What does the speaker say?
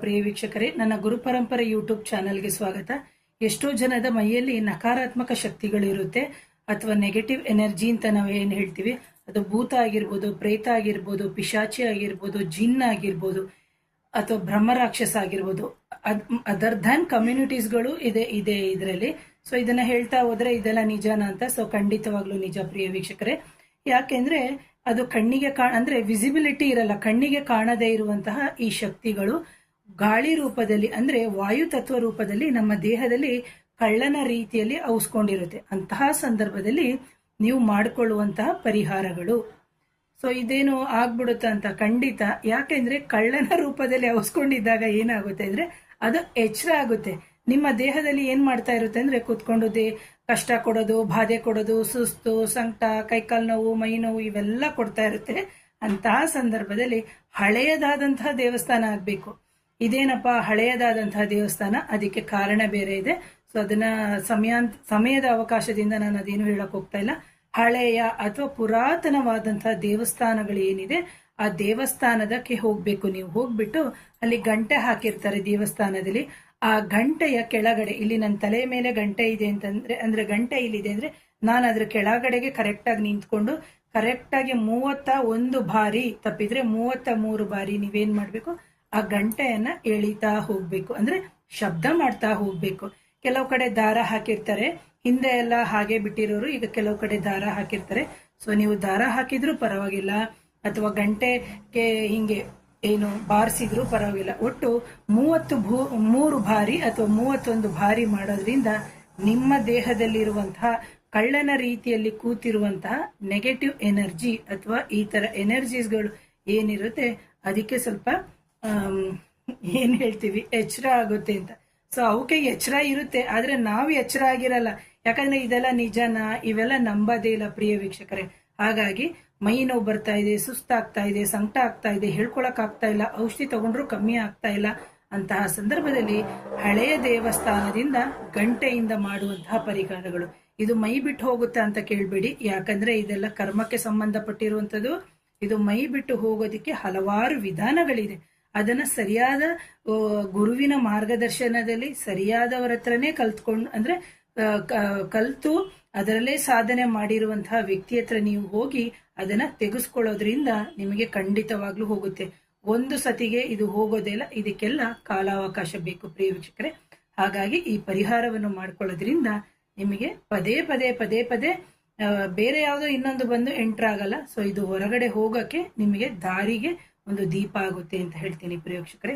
ಪ್ರಿಯ ವೀಕ್ಷಕರೇ, ನನ್ನ ಗುರುಪರಂಪರೆ ಯೂಟ್ಯೂಬ್ ಚಾನೆಲ್ಗೆ ಸ್ವಾಗತ. ಎಷ್ಟೋ ಜನದ ಮೈಯಲ್ಲಿ ನಕಾರಾತ್ಮಕ ಶಕ್ತಿಗಳಿರುತ್ತೆ ಅಥವಾ ನೆಗೆಟಿವ್ ಎನರ್ಜಿ ಅಂತ ನಾವು ಏನ್ ಹೇಳ್ತೀವಿ, ಅದು ಭೂತ ಆಗಿರ್ಬೋದು, ಪ್ರೇತ ಆಗಿರ್ಬೋದು, ಪಿಶಾಚಿ ಆಗಿರ್ಬೋದು, ಜಿನ್ ಆಗಿರ್ಬೋದು ಅಥವಾ ಬ್ರಹ್ಮರಾಕ್ಷಸ ಆಗಿರ್ಬೋದು. ಅದರ್ ದ್ಯಾನ್ ಕಮ್ಯುನಿಟೀಸ್ಗಳು ಇದೆ ಇದರಲ್ಲಿ. ಸೊ ಇದನ್ನ ಹೇಳ್ತಾ ಹೋದ್ರೆ ಇದೆಲ್ಲ ನಿಜಾನ ಅಂತ? ಸೊ ಖಂಡಿತವಾಗ್ಲೂ ನಿಜ ಪ್ರಿಯ ವೀಕ್ಷಕರೇ. ಯಾಕೆಂದ್ರೆ ಅದು ಕಣ್ಣಿಗೆ ಅಂದ್ರೆ ವಿಸಿಬಿಲಿಟಿ ಇರಲ್ಲ, ಕಣ್ಣಿಗೆ ಕಾಣದೇ ಇರುವಂತಹ ಈ ಶಕ್ತಿಗಳು ಗಾಳಿ ರೂಪದಲ್ಲಿ ಅಂದ್ರೆ ವಾಯು ತತ್ವ ರೂಪದಲ್ಲಿ ನಮ್ಮ ದೇಹದಲ್ಲಿ ಕಳ್ಳನ ರೀತಿಯಲ್ಲಿ ಔಸ್ಕೊಂಡಿರುತ್ತೆ. ಅಂತಹ ಸಂದರ್ಭದಲ್ಲಿ ನೀವು ಮಾಡಿಕೊಳ್ಳುವಂತಹ ಪರಿಹಾರಗಳು, ಸೊ ಇದೇನು ಆಗ್ಬಿಡುತ್ತೆ ಅಂತ? ಖಂಡಿತ. ಯಾಕೆಂದ್ರೆ ಕಳ್ಳನ ರೂಪದಲ್ಲಿ ಔಸ್ಕೊಂಡಿದ್ದಾಗ ಏನಾಗುತ್ತೆ ಅಂದ್ರೆ ಅದು ಎಚ್ಚರ ಆಗುತ್ತೆ. ನಿಮ್ಮ ದೇಹದಲ್ಲಿ ಏನ್ ಮಾಡ್ತಾ ಇರುತ್ತೆ ಅಂದ್ರೆ ಕೂತ್ಕೊಂಡು ಕಷ್ಟ ಕೊಡೋದು, ಬಾಧೆ ಕೊಡೋದು, ಸುಸ್ತು, ಸಂಕಟ, ಕೈಕಾಲು ನೋವು, ಮೈ ನೋವು ಇವೆಲ್ಲ ಕೊಡ್ತಾ ಇರುತ್ತೆ. ಅಂತಹ ಸಂದರ್ಭದಲ್ಲಿ ಹಳೆಯದಾದಂತಹ ದೇವಸ್ಥಾನ ಆಗ್ಬೇಕು. ಇದೇನಪ್ಪ ಹಳೆಯದಾದಂತಹ ದೇವಸ್ಥಾನ? ಅದಕ್ಕೆ ಕಾರಣ ಬೇರೆ ಇದೆ. ಸೊ ಅದನ್ನ ಸಮಯದ ಅವಕಾಶದಿಂದ ನಾನು ಅದೇನು ಹೇಳಕ್ ಹೋಗ್ತಾ ಇಲ್ಲ. ಹಳೆಯ ಅಥವಾ ಪುರಾತನವಾದಂತಹ ದೇವಸ್ಥಾನಗಳು ಏನಿದೆ ಆ ದೇವಸ್ಥಾನದಕ್ಕೆ ಹೋಗ್ಬೇಕು. ನೀವು ಹೋಗ್ಬಿಟ್ಟು ಅಲ್ಲಿ ಗಂಟೆ ಹಾಕಿರ್ತಾರೆ ದೇವಸ್ಥಾನದಲ್ಲಿ. ಆ ಗಂಟೆಯ ಕೆಳಗಡೆ, ಇಲ್ಲಿ ನನ್ನ ತಲೆ ಮೇಲೆ ಗಂಟೆ ಇದೆ ಅಂತಂದ್ರೆ, ಅಂದ್ರೆ ಗಂಟೆ ಇಲ್ಲಿದೆ ಅಂದ್ರೆ ನಾನು ಅದ್ರ ಕೆಳಗಡೆಗೆ ಕರೆಕ್ಟ್ ಆಗಿ ನಿಂತ್ಕೊಂಡು ಕರೆಕ್ಟ್ ಆಗಿ 31 ಬಾರಿ, ತಪ್ಪಿದ್ರೆ 33 ಬಾರಿ ನೀವೇನ್ ಮಾಡ್ಬೇಕು, ಆ ಗಂಟೆಯನ್ನ ಎಳಿತಾ ಹೋಗ್ಬೇಕು, ಅಂದ್ರೆ ಶಬ್ದ ಮಾಡ್ತಾ ಹೋಗ್ಬೇಕು. ಕೆಲವು ಕಡೆ ದಾರ ಹಾಕಿರ್ತಾರೆ, ಹಿಂದೆ ಎಲ್ಲ ಹಾಗೆ ಬಿಟ್ಟಿರೋರು ಈಗ ಕೆಲವು ಕಡೆ ದಾರ ಹಾಕಿರ್ತಾರೆ. ಸೊ ನೀವು ದಾರ ಹಾಕಿದ್ರು ಪರವಾಗಿಲ್ಲ, ಅಥವಾ ಗಂಟೆಗೆ ಹಿಂಗೆ ಏನು ಬಾರಿಸಿದ್ರು ಪರವಾಗಿಲ್ಲ. ಒಟ್ಟು 33 ಬಾರಿ ಅಥವಾ 31 ಬಾರಿ ಮಾಡೋದ್ರಿಂದ ನಿಮ್ಮ ದೇಹದಲ್ಲಿರುವಂತಹ ಕಳ್ಳನ ರೀತಿಯಲ್ಲಿ ಕೂತಿರುವಂತಹ ನೆಗೆಟಿವ್ ಎನರ್ಜಿ ಅಥವಾ ಈ ತರ ಎನರ್ಜೀಸ್ಗಳು ಏನಿರುತ್ತೆ ಅದಕ್ಕೆ ಸ್ವಲ್ಪ ಏನ್ ಹೇಳ್ತೀವಿ, ಎಚ್ಚರ ಆಗುತ್ತೆ ಅಂತ. ಸೊ ಅವಕ್ಕೆ ಎಚ್ಚರ ಇರುತ್ತೆ, ಆದ್ರೆ ನಾವು ಎಚ್ಚರ ಆಗಿರಲ್ಲ. ಯಾಕಂದ್ರೆ ಇದೆಲ್ಲ ನಿಜನ? ಇವೆಲ್ಲ ನಂಬೋದೇ ಇಲ್ಲ ಪ್ರಿಯ ವೀಕ್ಷಕರೇ. ಹಾಗಾಗಿ ಮೈ ನೋವು ಬರ್ತಾ ಇದೆ, ಸುಸ್ತಾಗ್ತಾ ಇದೆ, ಸಂಕಟ ಆಗ್ತಾ ಇದೆ, ಹೇಳ್ಕೊಳಕ್ ಆಗ್ತಾ ಇಲ್ಲ, ಔಷಧಿ ತಗೊಂಡ್ರು ಕಮ್ಮಿ ಆಗ್ತಾ ಇಲ್ಲ. ಅಂತಹ ಸಂದರ್ಭದಲ್ಲಿ ಹಳೆಯ ದೇವಸ್ಥಾನದಿಂದ ಗಂಟೆಯಿಂದ ಮಾಡುವಂತಹ ಪರಿಹಾರಗಳು, ಇದು ಮೈ ಬಿಟ್ಟು ಹೋಗುತ್ತೆ ಅಂತ ಕೇಳ್ಬೇಡಿ. ಯಾಕಂದ್ರೆ ಇದೆಲ್ಲ ಕರ್ಮಕ್ಕೆ ಸಂಬಂಧಪಟ್ಟಿರುವಂತದ್ದು. ಇದು ಮೈ ಬಿಟ್ಟು ಹೋಗೋದಿಕ್ಕೆ ಹಲವಾರು ವಿಧಾನಗಳಿದೆ. ಅದನ್ನ ಸರಿಯಾದ ಗುರುವಿನ ಮಾರ್ಗದರ್ಶನದಲ್ಲಿ ಸರಿಯಾದವರ ಹತ್ರನೇ ಕಲ್ತ್ಕೊಂಡು, ಅಂದ್ರೆ ಕಲ್ತು ಅದರಲ್ಲೇ ಸಾಧನೆ ಮಾಡಿರುವಂತಹ ವ್ಯಕ್ತಿ ಹತ್ರ ನೀವು ಹೋಗಿ ಅದನ್ನ ತೆಗೆಸ್ಕೊಳ್ಳೋದ್ರಿಂದ ನಿಮಗೆ ಖಂಡಿತವಾಗ್ಲೂ ಹೋಗುತ್ತೆ. ಒಂದು ಸತಿಗೆ ಇದು ಹೋಗೋದಿಲ್ಲ, ಇದಕ್ಕೆಲ್ಲ ಕಾಲಾವಕಾಶ ಬೇಕು ಪ್ರಿಯ ವೀಕ್ಷಕರೇ. ಹಾಗಾಗಿ ಈ ಪರಿಹಾರವನ್ನು ಮಾಡ್ಕೊಳ್ಳೋದ್ರಿಂದ ನಿಮಗೆ ಪದೇ ಪದೇ ಪದೇ ಪದೇ ಬೇರೆ ಯಾವುದೋ ಇನ್ನೊಂದು ಬಂದು ಎಂಟರ್ ಆಗಲ್ಲ. ಸೊ ಇದು ಹೊರಗಡೆ ಹೋಗಕ್ಕೆ ನಿಮಗೆ ದಾರಿಗೆ ಒಂದು ದೀಪ ಆಗುತ್ತೆ ಅಂತ ಹೇಳ್ತೀನಿ ಪ್ರಿಯ ವೀಕ್ಷಕರೇ.